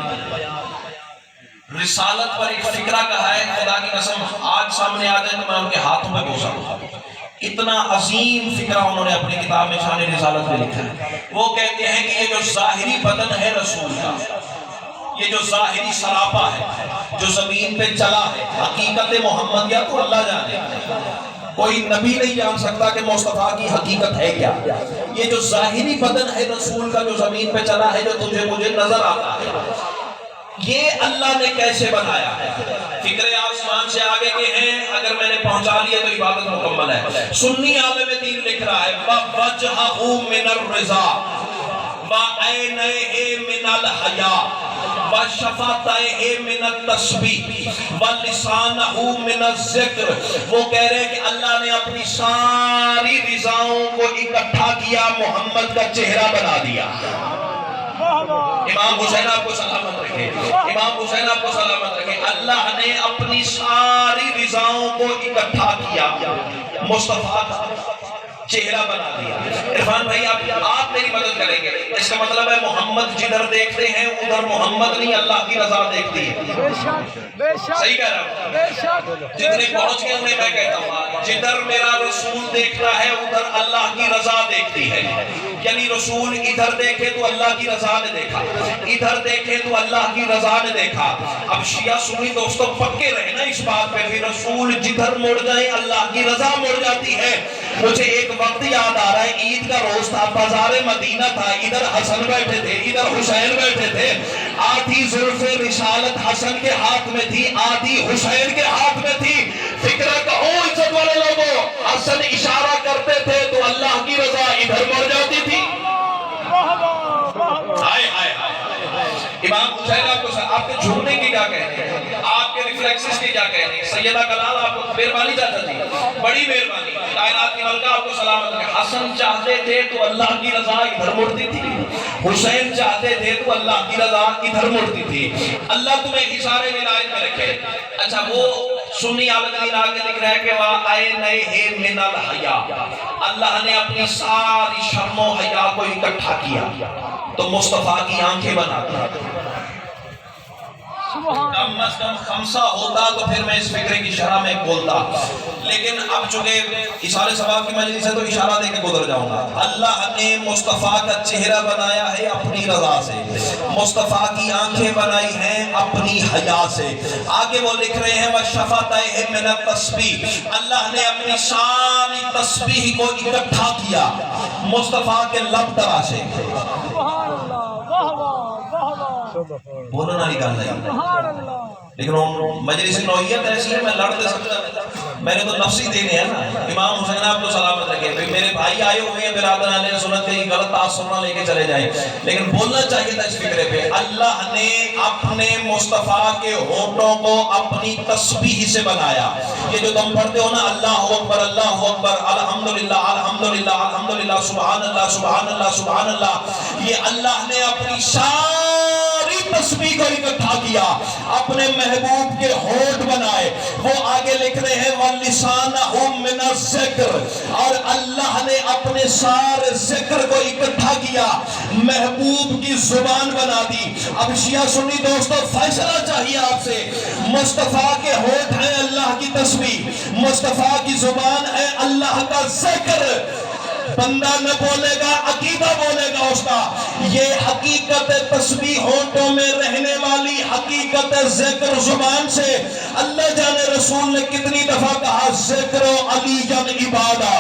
رسالت پر ایک فکرہ کہا ہے، خدا کی قسم آج سامنے آ جائے تو میں ان کے ہاتھوں میں گھسا ہوں۔ اتنا عظیم فکرہ انہوں نے اپنی کتاب میں شان رسالت میں لکھا ہے۔ وہ کہتے ہیں کہ یہ جو ظاہری بدن ہے رسول کا، یہ جو ظاہری سراپا ہے جو زمین پہ چلا ہے، حقیقت محمدیہ تو اللہ جانے، کوئی نبی نہیں جان سکتا کہ مصطفیٰ کی حقیقت ہے کیا۔ یہ جو ظاہری بدن ہے رسول کا جو زمین پہ چلا ہے، جو تجھے مجھے نظر آتا ہے، یہ اللہ نے کیسے بنایا ہے؟ فکر آسمان سے آگے کے ہیں، اگر میں نے پہنچا لیا تو عبادت مکمل ہے۔ سنی عالم دین لکھ رہا ہے وَوَجْهَهُ مِنَ الرِّضَا وَعَيْنَيْهِ مِنَ الْحَيَاءِ وَشَفَتَيْهِ مِنَ التَّسْبِيحِ وَلِسَانَهُ مِنَ الذِّكْرِ۔ وہ کہہ رہے ہیں کہ اللہ نے اپنی ساری رضاؤں کو اکٹھا کیا، محمد کا چہرہ بنا دیا۔ امام حسین آپ کو سلامت رکھے، امام حسین آپ کو سلامت رکھے۔ اللہ نے اپنی ساری رضاؤں کو اکٹھا کیا، مصطفیٰ کا چہرہ بنا دیا۔ عرفان بھائی آپ میری مدد کریں گے، اس کا مطلب ہے محمد جدھر دیکھتے ہیں ادھر محمد نہیں اللہ کی رضا دیکھتی ہے۔ صحیح کہہ رہا ہوں؟ جتنے پہنچ گئے انہیں میں کہتا ہوں جدھر میرا رسول دیکھتا ہے ادھر اللہ کی رضا دیکھتی ہے۔ یعنی رسول ادھر دیکھے تو اللہ کی رضا نے دیکھا، ادھر دیکھے تو اللہ کی رضا نے دیکھا۔ اب شیعہ سنی دوستوں پکے رہے نا اس بات پہ، پھر رسول جدھر مڑ جائے اللہ کی رضا مڑ جاتی ہے۔ مجھے ایک وقت یاد آ رہا ہے، عید کا روز تھا، بازار مدینہ تھا، ادھر حسن بیٹھے تھے ادھر حسین بیٹھے تھے، آدھی زلف رسالت حسن کے ہاتھ میں تھی، آدھی حسین کے ہاتھ میں تھی۔ فکرہ کہو عزت والے لوگوں، حسن اشارہ کرتے تھے تو اللہ کی رضا ادھر مڑ جاتی تھی۔ امام حسین آپ کے جھومنے کی کیا کہتے ہیں، آپ کے ریفلیکسز کی کیا کہتے ہیں؟ سیدہ کلال آپ کو مہربانی چاہتا جی، بڑی مہربانی، کائنات کی ملکہ آپ کو سلامت رکھے۔ حسن چاہتے تھے تو اللہ کی رضا ادھر مڑتی تھی، حسین چاہتے تھے تو اللہ کی رضا ادھر مڑتی تھی۔ اللہ تمہیں حصار ولایت میں رکھے۔ اچھا وہ سنی عالم دین آگے لکھ رہا ہے کہ وَعَيْنَيْهِ مِنَ الْحَيَاءِ، اللہ نے اپنی ساری شرم و حیا کو اکٹھا کیا تو مصطفیٰ کی آنکھیں بنا دی۔ کم از کم خمسہ ہوتا تو پھر میں اس فکرے کی شرح میں بولتا، لیکن اب چونکہ اشارے ثواب کی مجلس ہے تو اشارہ دے کے گزر جاؤں گا۔ اللہ نے مصطفیٰ کا چہرہ بنایا ہے اپنی رضا سے، مصطفیٰ کی آنکھیں بنائی ہیں اپنی حیا سے۔ آگے وہ لکھ رہے ہیں وَشَفَتَيْهِ مِنَ التَّسْبِيحِ، اللہ نے اپنی ساری تسبیح کو اکٹھا کیا مصطفیٰ کے لب تراشے۔ بولو نہ نکال نہیں، لیکن مجلس نوعیت ایسی ہے میں لڑ دے سکتا، میں نے تو نفسی دینے ہیں نا۔ امام حسین آپ کو سلامت رکھے، میرے بھائی آئے ہوئے ہیں برادران اہل سنت کے غلط تاثر نہ لے کے چلے جائیں، لیکن بولنا چاہیے تھا اس فکرے پہ۔ اللہ نے اپنے مصطفیٰ کے ہونٹوں کو اپنی تسبیح سے بنایا۔ یہ جو تم پڑھتے ہو نا اللہ اکبر اللہ اکبر الحمدللہ الحمدللہ الحمدللہ سبحان اللہ سبحان اللہ سبحان اللہ، یہ اللہ نے اپنی ساری تسبیح کو اکٹھا کیا، اپنے محبوب کے ہونٹ بنائے۔ وہ آگے لکھ رہے ہیں وَلِسَانَهُ مِنَ الذِّكْرِ، اور اللہ نے اپنے سارے ذکر کو اکٹھا کیا، محبوب کی زبان بنا دی۔ اب شیعہ سنی دوستو فیصلہ چاہیے آپ سے، مصطفیٰ کے ہونٹ ہیں اللہ کی تسبیح، مصطفیٰ کی زبان ہے اللہ کا ذکر۔ بندہ نہ بولے گا عقیدہ بولے گا اس کا۔ یہ حقیقت تسبیح ہونٹوں میں رہنے والی حقیقت ذکر زبان سے، اللہ جانے رسول نے کتنی دفعہ کہا ذکر علی جن عبادہ۔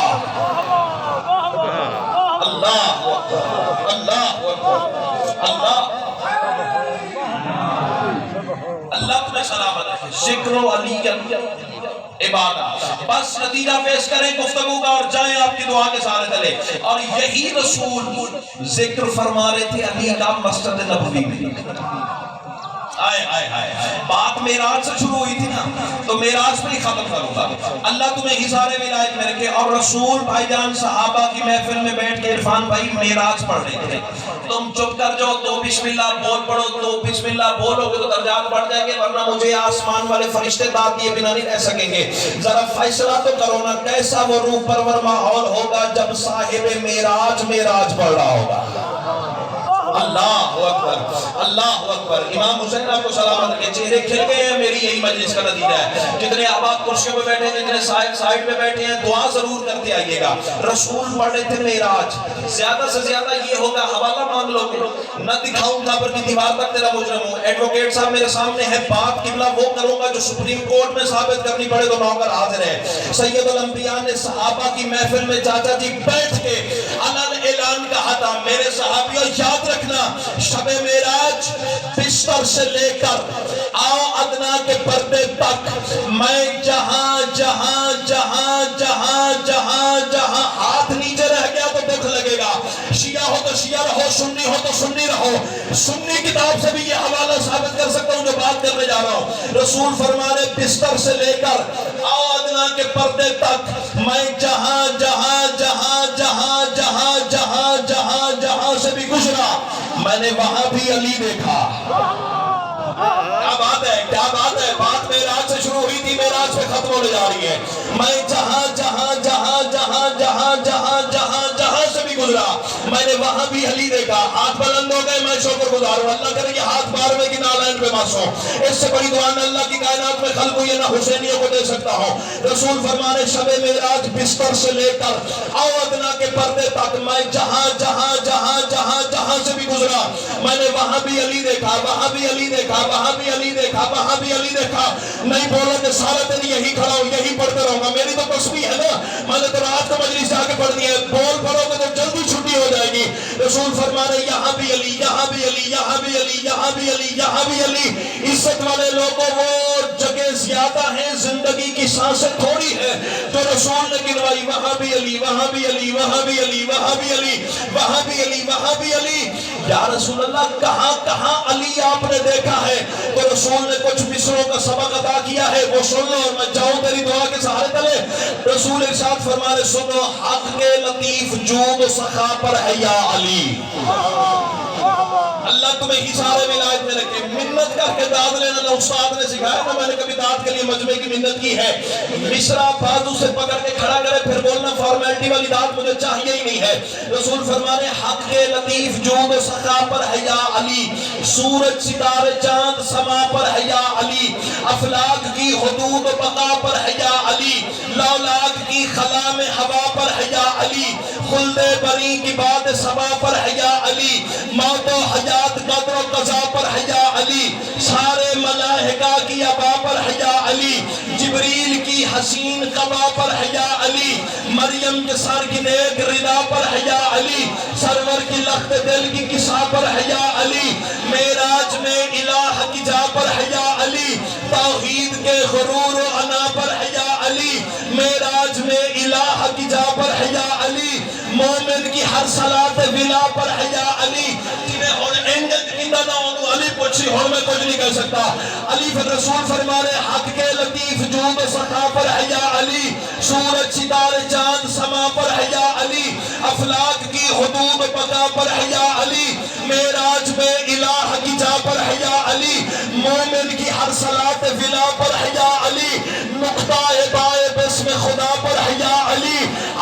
اللہ اللہ اللہ ذکر علی عبادت، بس نتیجہ پیش کریں گفتگو کا اور جائیں آپ کی دعا کے سارے تلے. اور یہی رسول ذکر فرما رہے تھے علی کا مسجد نبوی میں. آئے آئے آئے آئے بات معراج سے شروع ہوئی تھی نا، تو معراج پہ ہی ختم کروں گا. اللہ تمہیں حصار ولایت میں رکھے. اور رسول بھائی جان صحابہ کی محفل میں بیٹھ کے عرفان بھائی معراج پڑھ رہے تھے. تم چپ کر جاؤ تو بسم اللہ بول پڑھو، تو بسم اللہ بولو گے تو درجات بڑھ جائیں گے، ورنہ مجھے آسمان والے فرشتے داد دیے بنا نہیں رہ سکیں گے. ذرا فیصلہ تو کرو نا، کیسا وہ روح پرور ماحول ہوگا جب صاحب معراج پڑھ رہا ہوگا. اللہ اکبر اللہ اکبر. امام حسین آپ کو سلامت رکھے. چہرے کھل گئے ہیں، میری یہی مجلس کا نتیجہ ہے. جتنے آباد کرسیوں پہ بیٹھے ہیں، جتنے سائیڈ پہ بیٹھے ہیں، دعا ضرور کرتے آئیے گا. رسول پڑھ رہے تھے معراج. زیادہ سے زیادہ یہ ہوگا حوالہ مانگ لو گے، نہ دکھاؤں قبر کی دیوار تک تیرا مجرم ہوں. ایڈوکیٹ صاحب میرے سامنے ہے، بات قبلہ وہ کروں گا جو سپریم کورٹ میں ثابت کرنی پڑے تو نوکر حاضر ہے. سید الانبیاء نے صحابہ کی محفل میں چاچا جی بیٹھ کے علن اعلان کہا تھا، میرے صحابیوں یاد رکھنا شب معراج بستر سے لے کر آؤ ادنا کے پردے تک میں جہاں جہاں جہاں جہاں جہاں جہاں ہاتھ نیچے رہ گیا تو دکھ لگے گا. شیعہ ہو تو شیعہ رہو، سنی ہو تو سنی رہو. سنی کتاب سے بھی یہ حوالہ ثابت کر سکتا ہوں جو بات کرنے جا رہا ہوں. رسول فرمانے بستر سے لے کر آؤ ادنا کے پردے تک میں جہاں جہاں جہاں جہاں جہاں جہاں جہاں جہاں سے بھی گزرا میں نے وہاں بھی علی دیکھا. کیا بات ہے، کیا بات ہے. بات معراج سے شروع ہوئی تھی، معراج پہ ختم ہونے جا رہی ہے. میں جہاں جہاں جہاں جہاں جہاں جہاں جہاں جہاں سے بھی گزرا میں نے وہاں بھی علی دیکھا. ہاتھ بلند ہو گئے، میں شکر گزار ہوں. اللہ کرے کہ ہاتھ 12ویں کی نالین پہ بس ہو. اس سے بڑی دعا میں اللہ کی کائنات میں خلق ہوئی ہے نہ حسینیوں کو دے سکتا ہوں. رسول فرمانے شب معراج بستر سے لے کر آؤ ادنا کے پردے تک میں جہاں جہاں جہاں جہاں جہاں سے بھی گزرا میں نے وہاں بھی علی دیکھا، وہاں بھی علی دیکھا، وہاں بھی علی دیکھا، وہاں بھی علی دیکھا. نہیں بولا کہ سارا دن یہی کھڑا ہوں، یہی پڑھتے رہوں گا. میری تو تسبیح ہے نا، میں نے تو رات کو مجلس جا کے پڑھنی ہے. بول پڑھو گے تو جلدی چھٹی ہو جائے گی. رسول فرمانے یہاں بھی علی، یہاں بھی علی، یہاں بھی علی، یہاں بھی علی، یہاں بھی علی. عزت والے لوگوں وہ جگہ زیادہ ہیں، زندگی کی سانسیں تھوڑی ہے تو رسول نے گنوائی. وہاں بھی علی، وہاں بھی علی، وہاں بھی علی، وہاں بھی علی، وہاں بھی علی، وہاں بھی علی. یا رسول اللہ کہاں کہاں علی آپ نے دیکھا ہے؟ تو رسول نے کچھ مصروں کا سبق عطا کیا ہے، وہ سن لو اور میں جاؤں تیری دعا کے سہارے تلے. رسول ارشاد فرمانے سنو، حق کے لطیف جود و سخا پر ہے یا علی. اللہ تمہیں حصار ولایت میں رکھے. منت کر کے داد لینا نہ استاد نے سکھایا نہ میں نے کبھی داد کے لیے مجمع کی منت کی ہے. مصرع بازو سے پکڑ کے کھڑا کرے پھر بولنا فارمیلٹی والی داد مجھے چاہیے ہی نہیں ہے. رسول فرمانے حق کے لطیف جود و سخا پر ہے یا علی. سورج ستارے چاند سما پر ہے یا علی. افلاک کی حدود و بقا پر ہے یا علی. لولاک کی خلا میں ہوا پر ہے یا علی. خلد بری کی بات سبا پر ہے یا علی. موت و حیات قدر و قضا پر ہے یا علی. سارے ملائکہ کی ابا پر ہے یا علی. جبریل کی حسین قبا پر ہے یا علی. مریم کے سر کی نیک ردا پر ہے یا علی. سرور کی لخت دل کی کسا پر ہے یا علی. معراج میں الہ کی جا پر ہے یا علی. توحید کے غرور و انا پر ہے یا علی. معراج میں الہ کی جا پر ہے یا علی. مومن کی ہر صلاة ولا پر ہے یا علی. جنہیں ہون انجد اندہ نہ ہونو علی پوچھی ہون میں کچھ نہیں کر سکتا. علی پر رسول فرمانے حق کے لطیف جود و سخا پر ہے یا علی. سورج ستارے چاند سما پر ہے یا علی. افلاک کی حدود بقا پر ہے یا علی. معراج میں الہ کی جا پر ہے یا علی. مومن کی ہر صلاة ولا پر ہے یا علی. نقطہ بائے بسم خدا پر ہے یا علی.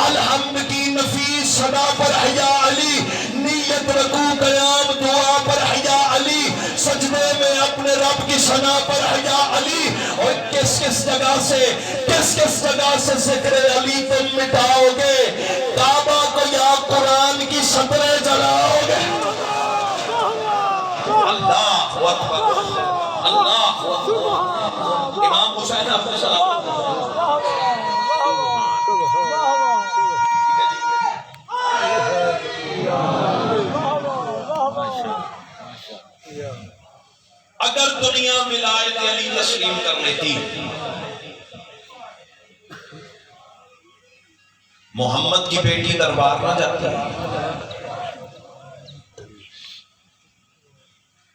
الحمد کی نفیس صدا پر ہے یا علی. نیت رکو قیام دعا پر ہے یا علی. سجدے میں اپنے رب کی ثنا پر ہے یا علی. اور کس کس جگہ سے ذکر علی تم مٹاؤ گے؟ کعبہ کو یا قرآن کی سطریں جلاؤ گے؟ اللہ اکبر اللہ اکبر. امام حسین اپنے سلام اگر دنیا ولایت علی تسلیم کر لیتی محمد کی بیٹی دربار نہ جاتی،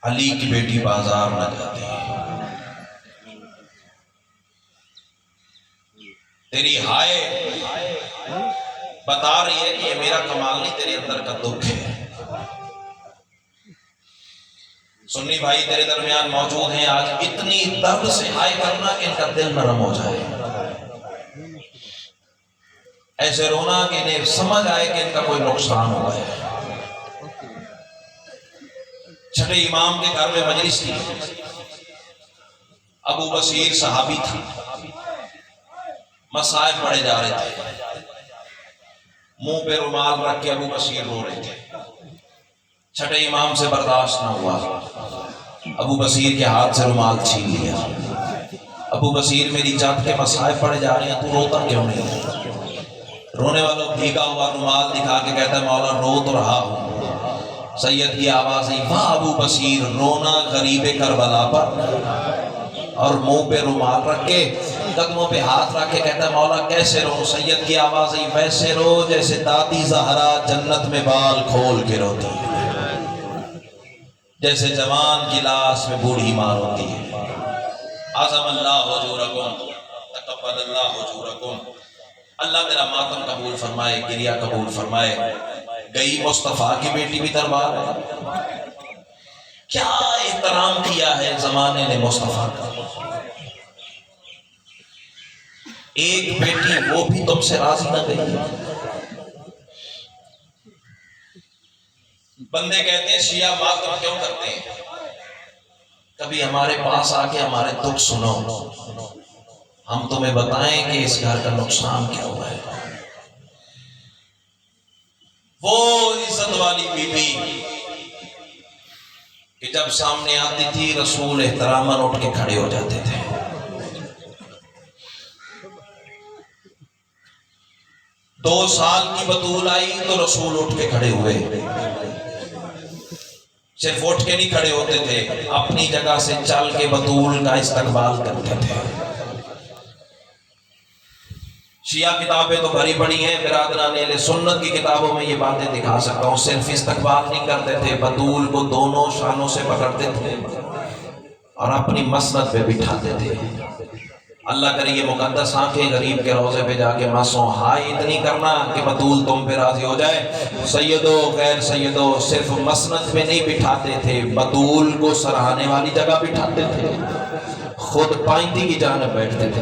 علی کی بیٹی بازار نہ جاتی، تیری ہائے بتا رہی ہے کہ یہ میرا کمال نہیں، تیرے اندر کا دکھ ہے۔ سنی بھائی تیرے درمیان موجود ہیں آج، اتنی درد سے ہائے کرنا کہ ان کا دل نرم ہو جائے، ایسے رونا کہ انہیں سمجھ آئے کہ ان کا کوئی نقصان ہوا ہے۔ چھٹے امام کے گھر میں مجلس تھی، ابو بصیر صحابی تھا، مصائب پڑھے جا رہے تھے، منہ پہ رومال رکھ کے ابو بصیر رو رہے تھے، چھٹے امام سے برداشت نہ ہوا، ابو بصیر کے ہاتھ سے رومال چھین لیا۔ ابو بصیر میری جات کے مصائب پڑھے جا رہے ہیں، تو روتا کیوں نہیں؟ رونے والوں بھیگا ہوا رومال دکھا کے کہتا ہے مولا رو تو رہا ہوں۔ سید کی آواز ہے واہ ابو بصیر، رونا غریب کربلا پر، اور منہ پہ رومال رکھ کے قدموں پہ ہاتھ رکھ کے کہتا ہے مولا کیسے رو؟ سید کی آواز ہے ویسے رو جیسے دادی زہرا جنت میں بال کھول کے روتی ہے، جیسے جوان کی لاش میں بوڑھی ماں روتی ہے۔ عظم اللہ اجورکم، تقبل اللہ اجورکم، اللہ میرا ماتم قبول فرمائے، گریہ قبول فرمائے۔ گئی مصطفیٰ کی بیٹی بھی دربار ہے، کیا احترام کیا ہے زمانے نے مصطفیٰ کا، ایک بیٹی وہ بھی تم سے راضی نہ گئی۔ بندے کہتے ہیں شیعہ ماتم کیوں کرتے ہیں؟ کبھی ہمارے پاس آ کے ہمارے دکھ سنو، ہم تمہیں بتائیں کہ اس گھر کا نقصان کیا ہوا ہے۔ وہ عزت والی بی بی کہ جب سامنے آتی تھی رسول احتراماً اٹھ کے کھڑے ہو جاتے تھے۔ 2 سال کی بطول آئی تو رسول اٹھ کے کھڑے ہوئے، صرف اٹھ کے نہیں کھڑے ہوتے تھے، اپنی جگہ سے چل کے بطول کا استقبال کرتے تھے۔ شیعہ کتابیں تو بھری پڑی ہیں، برادران اہل سنت کی کتابوں میں یہ باتیں دکھا سکتا ہوں، صرف استقبال نہیں کرتے تھے، بطول کو دونوں شانوں سے پکڑتے تھے اور اپنی مسند پہ بٹھاتے تھے۔ اللہ کرے یہ مقدس آنکھیں غریب کے روضے پہ جا کے مسوں، ہائی اتنی کرنا کہ بطول تم پہ راضی ہو جائے۔ سیدو غیر سیدو صرف مسند پہ نہیں بٹھاتے تھے، بطول کو سراہنے والی جگہ بٹھاتے تھے، خود پائندی کی جانب بیٹھتے تھے،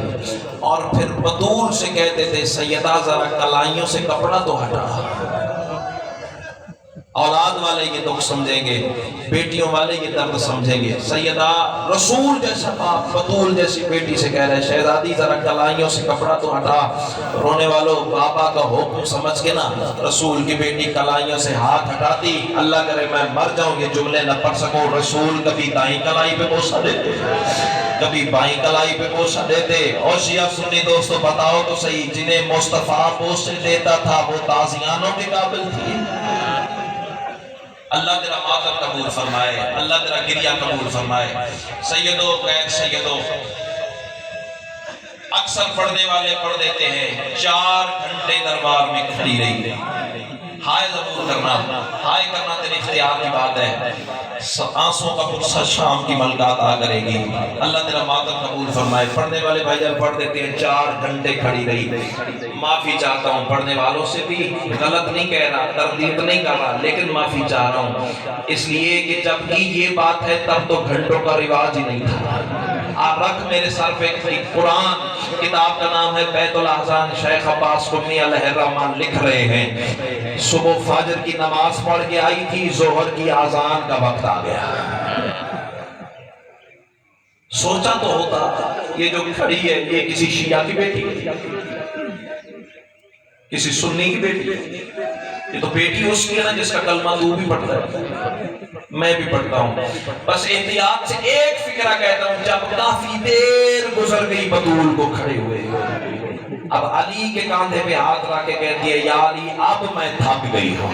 اور پھر بطول سے کہتے تھے سیدہ ذرا کلائیوں سے کپڑا تو ہٹا۔ اولاد والے یہ دکھ سمجھیں گے، بیٹیوں والے یہ درد سمجھیں گے۔ سیدہ رسول جیسا باپ بطول جیسی بیٹی سے کہہ رہے شہزادی ذرا کلائیوں سے کپڑا تو ہٹا۔ رونے والوں بابا کا حکم سمجھ کے نا رسول کی بیٹی کلائیوں سے ہاتھ ہٹاتی۔ اللہ کرے میں مر جاؤں یہ جملے نہ پڑھ سکوں، رسول کبھی دائیں کلائی پہ بوسہ دیتے، کبھی بائیں کلائی پہ بوسہ دیتے۔ اور شیعہ سنی دوستو بتاؤ تو صحیح، جنہیں مصطفیٰ بوسے دیتا تھا وہ تازیانوں کے قابل تھی؟ اللہ تیرا ماتم قبول فرمائے، اللہ تیرا گریہ قبول فرمائے۔ سیدو غیر سیدو اکثر پڑھنے والے پڑھ دیتے ہیں 4 گھنٹے دربار میں کھڑی رہی، ہائے ضرور کرنا، ہائے کرنا تیرے اختیار کی بات ہے، آنسوں کا غصہ شام کی ملکات آ کرے گی۔ اللہ تیرا ماتم قبول فرمائے۔ پڑھنے والے بھائی جب پڑھ دیتے ہیں 4 گھنٹے کھڑی رہی، معافی چاہتا ہوں پڑھنے والوں سے بھی، غلط نہیں کہہ رہا، تردید نہیں کر رہا، لیکن معافی چاہ رہا ہوں اس لیے کہ جب بھی یہ بات ہے تب تو گھنٹوں کا رواج ہی نہیں تھا۔ آپ رکھ میرے سر پہ قرآن، کتاب کا نام ہے بیت الاحزان، شیخ عباس قمی علیہ الرحمن لکھ رہے ہیں صبح فجر کی نماز پڑھ کے آئی تھی، ظہر کی اذان کا وقت آ گیا۔ سوچا تو ہوتا یہ جو کھڑی ہے یہ کسی شیعہ کی بیٹی ہے، کسی سنی کی بیٹی ہے، یہ تو بیٹی اس کی ہے نا جس کا کلمہ تو بھی پڑھتا ہے، میں بھی پڑھتا ہوں۔ بس احتیاط سے ایک فکرہ کہتا ہوں، جب کافی دیر گزر گئی بطول کو کھڑے ہوئے، اب علی کے کاندھے پہ ہاتھ رکھ کے کہتی ہے یا علی اب میں تھک گئی ہوں،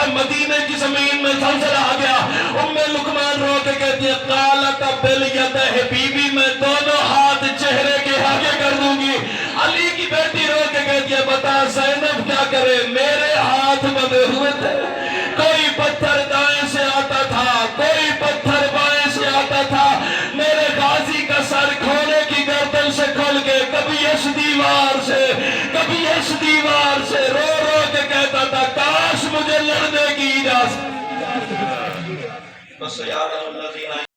تھا مدینے کی زمین میں زلزلہ آ گیا. لقمان رو کے کہتی ہے قالت بالیدہ، بی بی میں دونوں ہاتھ چہرے کے آگے کر دوں گی. علی کی بیٹی رو کے کہتی ہے بتا زینب کیا کرے، میرے ہاتھ بندھے ہوئے تھے. کوئی پتھر دائیں سے آتا تھا، کوئی پتھر بائیں سے آتا تھا. میرے غازی کا سر کھونے کی گردن سے کھول کے کبھی اس دیوار سے کبھی اس دیوار سے رو رو کے کہتا تھا کاش مجھے لڑنے کی اجازت. بس یاد اللہ